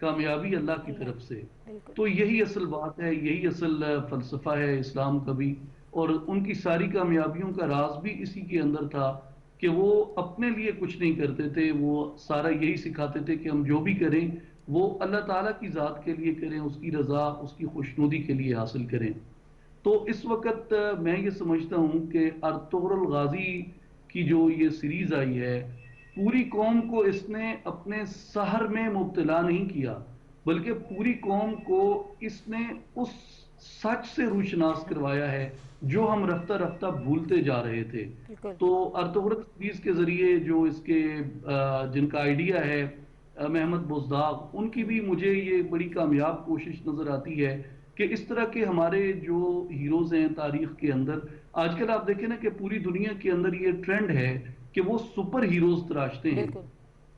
کامیابی اللہ کی طرف سے. بالکل تو یہی اصل بات ہے, یہی اصل فلسفہ ہے اسلام کا بھی. اور ان کی ساری کامیابیوں کا راز بھی اسی کے اندر تھا کہ وہ اپنے لیے کچھ نہیں کرتے تھے, وہ سارا یہی سکھاتے تھے کہ ہم جو بھی کریں وہ اللہ تعالیٰ کی ذات کے لیے کریں, اس کی رضا, اس کی خوشنودی کے لیے حاصل کریں. تو اس وقت میں یہ سمجھتا ہوں کہ ارطغرل غازی کی جو یہ سیریز آئی ہے, پوری قوم کو اس نے اپنے سحر میں مبتلا نہیں کیا, بلکہ پوری قوم کو اس نے اس سچ سے روشناس کروایا ہے جو ہم رفتہ رفتہ بھولتے جا رہے تھے. بالکل تو ارطغرل سیریز کے ذریعے جو اس کے جن کا آئیڈیا ہے محمد بزداغ, ان کی بھی مجھے یہ بڑی کامیاب کوشش نظر آتی ہے کہ اس طرح کے ہمارے جو ہیروز ہیں تاریخ کے اندر, آج کل آپ دیکھیں نا کہ پوری دنیا کے اندر یہ ٹرینڈ ہے کہ وہ سپر ہیروز تراشتے ہیں. بالکل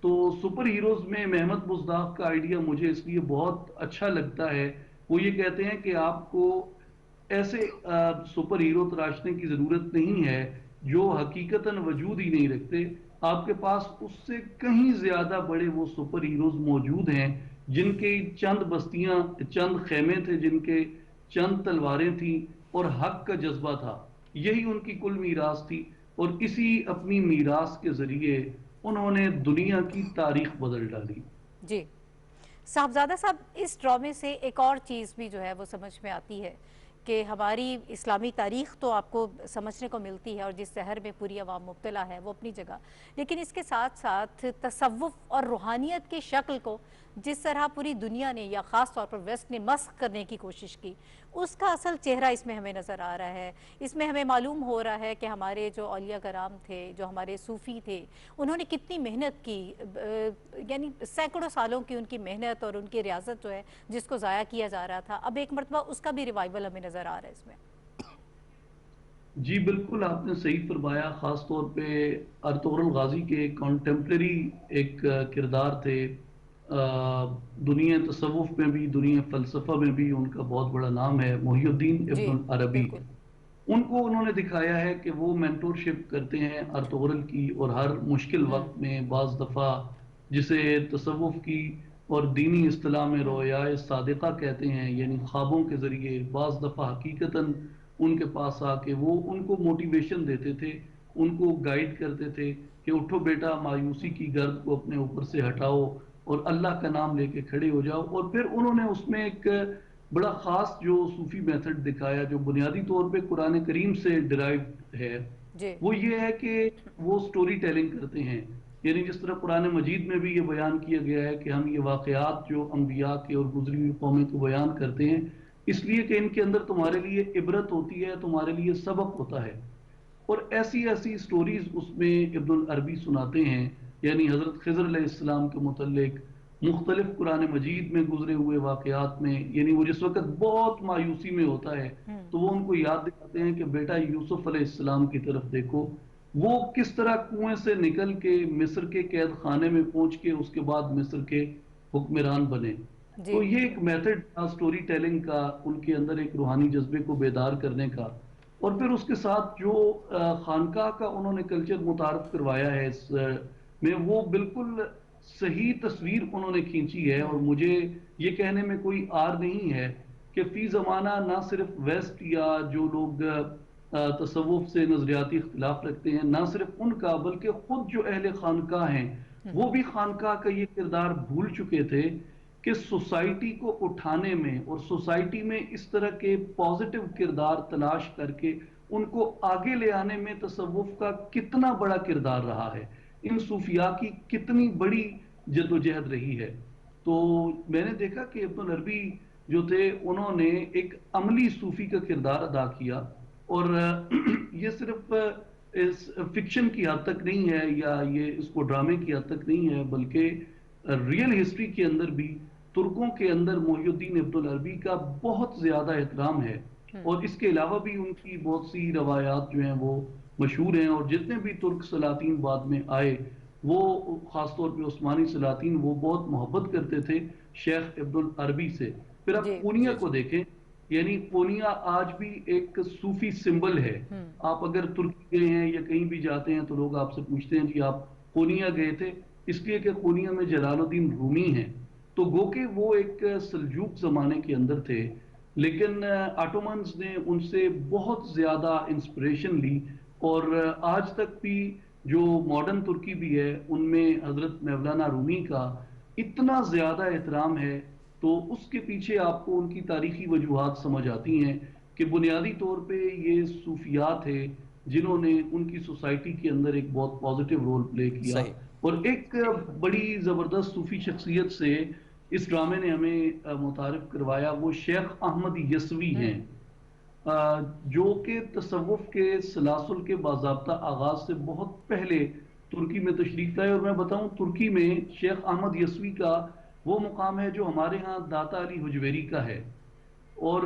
تو سپر ہیروز میں محمد بزداغ کا آئیڈیا مجھے اس لیے بہت اچھا لگتا ہے. وہ یہ کہتے ہیں کہ آپ کو ایسے سپر ہیرو تراشنے کی ضرورت نہیں ہے جو حقیقتاً وجود ہی نہیں رکھتے. آپ کے پاس اس سے کہیں زیادہ بڑے وہ سپر ہیروز موجود ہیں جن کے چند بستیاں, چند خیمے تھے, جن کے چند تلواریں تھیں اور حق کا جذبہ تھا. یہی ان کی کل میراث تھی, اور اسی اپنی میراث کے ذریعے انہوں نے دنیا کی تاریخ بدل ڈالی. جی صاحبزادہ صاحب, اس ڈرامے سے ایک اور چیز بھی جو ہے وہ سمجھ میں آتی ہے کہ ہماری اسلامی تاریخ تو آپ کو سمجھنے کو ملتی ہے اور جس سحر میں پوری عوام مبتلا ہے وہ اپنی جگہ, لیکن اس کے ساتھ ساتھ تصوف اور روحانیت کی شکل کو جس طرح پوری دنیا نے یا خاص طور پر ویسٹ نے مسخ کرنے کی کوشش کی, اس کا اصل چہرہ اس میں ہمیں نظر آ رہا ہے. اس میں ہمیں معلوم ہو رہا ہے کہ ہمارے جو اولیاء کرام تھے, جو ہمارے صوفی تھے, انہوں نے کتنی محنت کی, یعنی سینکڑوں سالوں کی ان کی محنت اور ان کی ریاضت جو ہے جس کو ضائع کیا جا رہا تھا, اب ایک مرتبہ اس کا بھی ریوائول ہمیں نظر آ رہا ہے اس میں. جی بالکل آپ نے صحیح فرمایا. خاص طور پہ ارطغرل غازی کے کنٹمپریری ایک کردار تھے. دنیا تصوف میں بھی, دنیا فلسفہ میں بھی ان کا بہت بڑا نام ہے, محی الدین جی ابن العربی. بالکل ان کو انہوں نے دکھایا ہے کہ وہ مینٹورشپ کرتے ہیں ارطغرل کی, اور ہر مشکل وقت میں بعض دفعہ جسے تصوف کی اور دینی اصطلاح میں رویائے صادقہ کہتے ہیں, یعنی خوابوں کے ذریعے بعض دفعہ حقیقتاً ان کے پاس آ کے وہ ان کو موٹیویشن دیتے تھے, ان کو گائیڈ کرتے تھے کہ اٹھو بیٹا, مایوسی کی گرد کو اپنے اوپر سے ہٹاؤ اور اللہ کا نام لے کے کھڑے ہو جاؤ. اور پھر انہوں نے اس میں ایک بڑا خاص جو صوفی میتھڈ دکھایا جو بنیادی طور پہ قرآن کریم سے ڈرائیو ہے, جی وہ یہ ہے کہ وہ سٹوری ٹیلنگ کرتے ہیں. یعنی جس طرح قرآن مجید میں بھی یہ بیان کیا گیا ہے کہ ہم یہ واقعات جو انبیاء کے اور گزری ہوئی قومیں کو بیان کرتے ہیں اس لیے کہ ان کے اندر تمہارے لیے عبرت ہوتی ہے, تمہارے لیے سبق ہوتا ہے. اور ایسی ایسی سٹوریز اس میں ابن العربی سناتے ہیں, یعنی حضرت خضر علیہ السلام کے متعلق مختلف قرآن مجید میں گزرے ہوئے واقعات میں. یعنی وہ جس وقت بہت مایوسی میں ہوتا ہے تو وہ ان کو یاد دلاتے ہیں کہ بیٹا یوسف علیہ السلام کی طرف دیکھو, وہ کس طرح کنویں سے نکل کے مصر کے قید خانے میں پہنچ کے اس کے بعد مصر کے حکمران بنے. جی تو یہ ایک میتھڈ تھا سٹوری ٹیلنگ کا, ان کے اندر ایک روحانی جذبے کو بیدار کرنے کا. اور پھر اس کے ساتھ جو خانقاہ کا انہوں نے کلچر متعارف کروایا ہے اس میں, وہ بالکل صحیح تصویر انہوں نے کھینچی ہے. اور مجھے یہ کہنے میں کوئی آر نہیں ہے کہ فی زمانہ نہ صرف ویسٹ یا جو لوگ تصوف سے نظریاتی اختلاف رکھتے ہیں, نہ صرف ان کا بلکہ خود جو اہل خانقاہ ہیں وہ بھی خانقاہ کا یہ کردار بھول چکے تھے کہ سوسائٹی کو اٹھانے میں اور سوسائٹی میں اس طرح کے پازیٹیو کردار تلاش کر کے ان کو آگے لے آنے میں تصوف کا کتنا بڑا کردار رہا ہے, ان صوفیاء کی کتنی بڑی جدوجہد رہی ہے. تو میں نے دیکھا کہ ابن العربی جو تھے انہوں نے ایک عملی صوفی کا کردار ادا کیا, اور یہ صرف فکشن کی حد تک نہیں ہے یا یہ اس کو ڈرامے کی حد تک نہیں ہے, بلکہ ریئل ہسٹری کے اندر بھی ترکوں کے اندر محی الدین ابن العربی کا بہت زیادہ احترام ہے. اور اس کے علاوہ بھی ان کی بہت سی روایات جو ہیں وہ مشہور ہیں, اور جتنے بھی ترک سلاطین بعد میں آئے وہ خاص طور پہ عثمانی سلاطین وہ بہت محبت کرتے تھے شیخ ابن العربی سے. پھر آپ جی پونیا کو دیکھیں, یعنی پونیا آج بھی ایک صوفی سمبل ہے. آپ اگر ترکی گئے ہیں یا کہیں بھی جاتے ہیں تو لوگ آپ سے پوچھتے ہیں جی آپ پونیا گئے تھے, اس لیے کہ پونیا میں جلال الدین رومی ہیں. تو گو کہ وہ ایک سلجوق زمانے کے اندر تھے، لیکن آٹومنز نے ان سے بہت زیادہ انسپریشن لی، اور آج تک بھی جو ماڈرن ترکی بھی ہے ان میں حضرت مولانا رومی کا اتنا زیادہ احترام ہے، تو اس کے پیچھے آپ کو ان کی تاریخی وجوہات سمجھ آتی ہیں کہ بنیادی طور پہ یہ صوفیاء تھے جنہوں نے ان کی سوسائٹی کے اندر ایک بہت پازیٹیو رول پلے کیا، صحیح. اور ایک بڑی زبردست صوفی شخصیت سے اس ڈرامے نے ہمیں متعارف کروایا، وہ شیخ احمد یسوی ہیں، جو کہ تصوف کے سلاسل کے باضابطہ آغاز سے بہت پہلے ترکی میں تشریف لائے۔ اور میں بتاؤں ترکی میں شیخ احمد یسوی کا وہ مقام ہے جو ہمارے ہاں داتا علی حجویری کا ہے، اور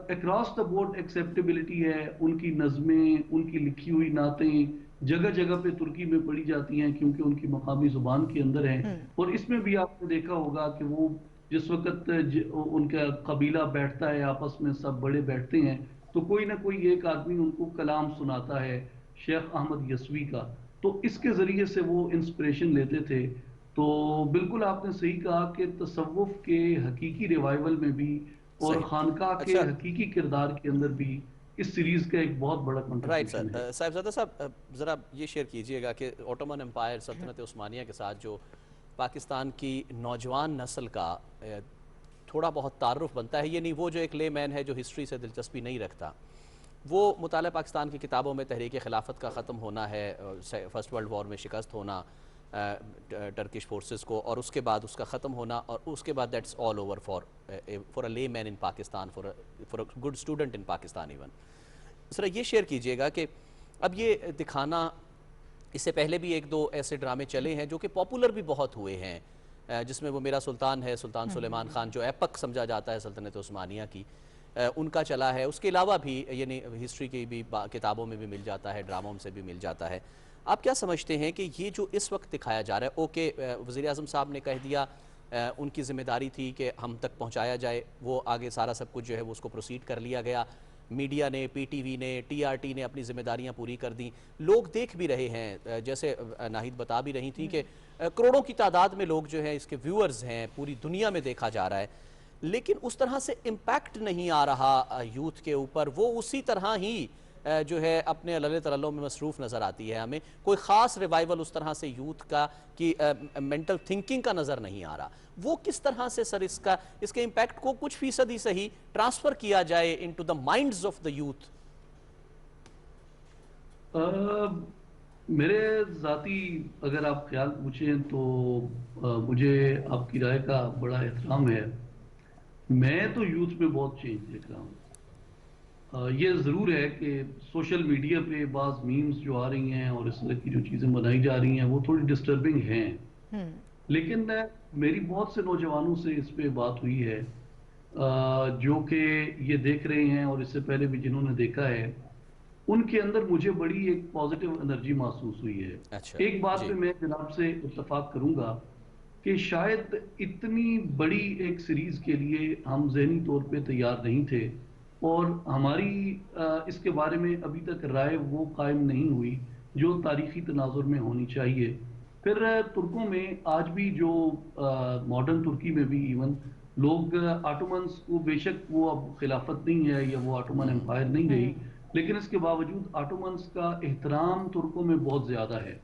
اکراس دا بورڈ ایکسیپٹیبلٹی ہے، ان کی نظمیں، ان کی لکھی ہوئی نعتیں جگہ جگہ پہ ترکی میں پڑھی جاتی ہیں کیونکہ ان کی مقامی زبان کے اندر ہیں۔ اور اس میں بھی آپ نے دیکھا ہوگا کہ وہ جس وقت ان کا قبیلہ بیٹھتا ہے آپس میں، سب بڑے بیٹھتے ہیں، تو کوئی نہ کوئی ایک آدمی ان کو کلام سناتا ہے شیخ احمد یسوی کا، تو اس کے ذریعے سے وہ انسپریشن لیتے تھے۔ تو بالکل آپ نے صحیح کہا کہ تصوف کے حقیقی ریوائول میں بھی اور صحیح. خانقاہ کے اچھا. حقیقی کردار کے اندر بھی اس سیریز کا ایک بہت بڑا رائٹ کنٹریبیوشن ہے۔ سر. صاحبزادہ صاحب ذرا یہ شیئر کیجئے گا کہ اوٹومن امپائر سلطنت عثمانیہ کے ساتھ جو پاکستان کی نوجوان نسل کا تھوڑا بہت تعارف بنتا ہے، یعنی وہ جو ایک لے مین ہے جو ہسٹری سے دلچسپی نہیں رکھتا، وہ مطالعہ پاکستان کی کتابوں میں تحریک خلافت کا ختم ہونا ہے، فرسٹ ورلڈ وار میں شکست ہونا ٹرکش فورسز کو، اور اس کے بعد اس کا ختم ہونا، اور اس کے بعد that's all over for a layman in Pakistan, for a good student in Pakistan even. ذرا یہ شیئر کیجئے گا کہ اب یہ دکھانا، اس سے پہلے بھی ایک دو ایسے ڈرامے چلے ہیں جو کہ پاپولر بھی بہت ہوئے ہیں، جس میں وہ میرا سلطان ہے، سلطان سلیمان خان جو ایپک سمجھا جاتا ہے سلطنت عثمانیہ کی، ان کا چلا ہے. اس کے علاوہ بھی یعنی ہسٹری کی بھی کتابوں میں بھی مل جاتا ہے، ڈراموں سے بھی مل جاتا ہے. آپ کیا سمجھتے ہیں کہ یہ جو اس وقت دکھایا جا رہا ہے، اوکے وزیر اعظم صاحب نے کہہ دیا، ان کی ذمہ داری تھی کہ ہم تک پہنچایا جائے، وہ آگے سارا سب کچھ جو ہے وہ اس کو پروسیڈ کر لیا گیا، میڈیا نے، پی ٹی وی نے، ٹی آر ٹی نے اپنی ذمہ داریاں پوری کر دیں، لوگ دیکھ بھی رہے ہیں، جیسے ناہید بتا بھی رہی تھی کہ کروڑوں کی تعداد میں لوگ جو ہیں اس کے ویورز ہیں، پوری دنیا میں دیکھا جا رہا ہے، لیکن اس طرح سے امپیکٹ نہیں آ رہا یوتھ کے اوپر، وہ اسی طرح ہی جو ہے اپنے علل تللوں میں مصروف نظر آتی ہے. ہمیں کوئی خاص ریوائول اس طرح سے یوتھ کا کی مینٹل تھنکنگ کا نظر نہیں آ رہا. وہ کس طرح سے سر اس کے امپیکٹ کو کچھ فیصد ہی صحیح ٹرانسفر کیا جائے into the minds of the youth? میرے ذاتی اگر آپ خیال پوچھیں تو مجھے آپ کی رائے کا بڑا احترام ہے. میں تو یوتھ میں بہت چینج دیکھ رہا ہوں. یہ ضرور ہے کہ سوشل میڈیا پہ بعض میمز جو آ رہی ہیں اور اس طرح کی جو چیزیں بنائی جا رہی ہیں وہ تھوڑی ڈسٹربنگ ہیں، لیکن میری بہت سے نوجوانوں سے اس پہ بات ہوئی ہے جو کہ یہ دیکھ رہے ہیں، اور اس سے پہلے بھی جنہوں نے دیکھا ہے، ان کے اندر مجھے بڑی ایک پازیٹیو انرجی محسوس ہوئی ہے. ایک بات پہ میں جناب سے اتفاق کروں گا کہ شاید اتنی بڑی ایک سیریز کے لیے ہم ذہنی طور پہ تیار نہیں تھے، اور ہماری اس کے بارے میں ابھی تک رائے وہ قائم نہیں ہوئی جو تاریخی تناظر میں ہونی چاہیے. پھر ترکوں میں آج بھی جو ماڈرن ترکی میں بھی ایون لوگ آٹومنز کو، بے شک وہ اب خلافت نہیں ہے یا وہ آٹومن امپائر نہیں گئی، لیکن اس کے باوجود آٹومنز کا احترام ترکوں میں بہت زیادہ ہے.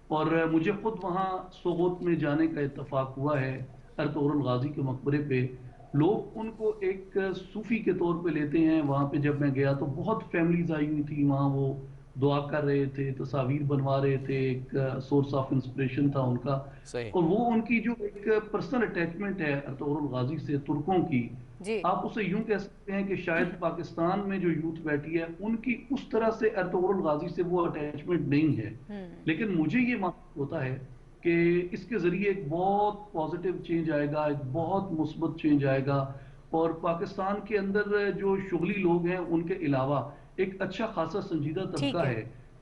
اور مجھے خود وہاں سوغوت میں جانے کا اتفاق ہوا ہے، ارطغرل غازی کے مقبرے پہ. لوگ ان کو ایک صوفی کے طور پہ لیتے ہیں. وہاں پہ جب میں گیا تو بہت فیملیز آئی ہوئی تھی وہاں، وہ دعا کر رہے تھے، تصاویر بنوا رہے تھے، ایک سورس آف انسپریشن تھا ان کا. اور وہ ان کی جو ایک پرسنل اٹیچمنٹ ہے ارطغرل غازی سے ترکوں کی، آپ اسے یوں کہہ سکتے ہیں کہ شاید پاکستان میں جو یوتھ بیٹھی ہے ان کی اس طرح سے ارطغرل غازی سے وہ اٹیچمنٹ نہیں ہے. لیکن مجھے یہ محسوس ہوتا ہے کہ اس کے ذریعے ایک بہت پازیٹیو چینج آئے گا، ایک بہت مثبت چینج آئے گا، اور پاکستان کے اندر جو شغلی لوگ ہیں ان کے علاوہ ایک اچھا خاصا سنجیدہ طبقہ ہے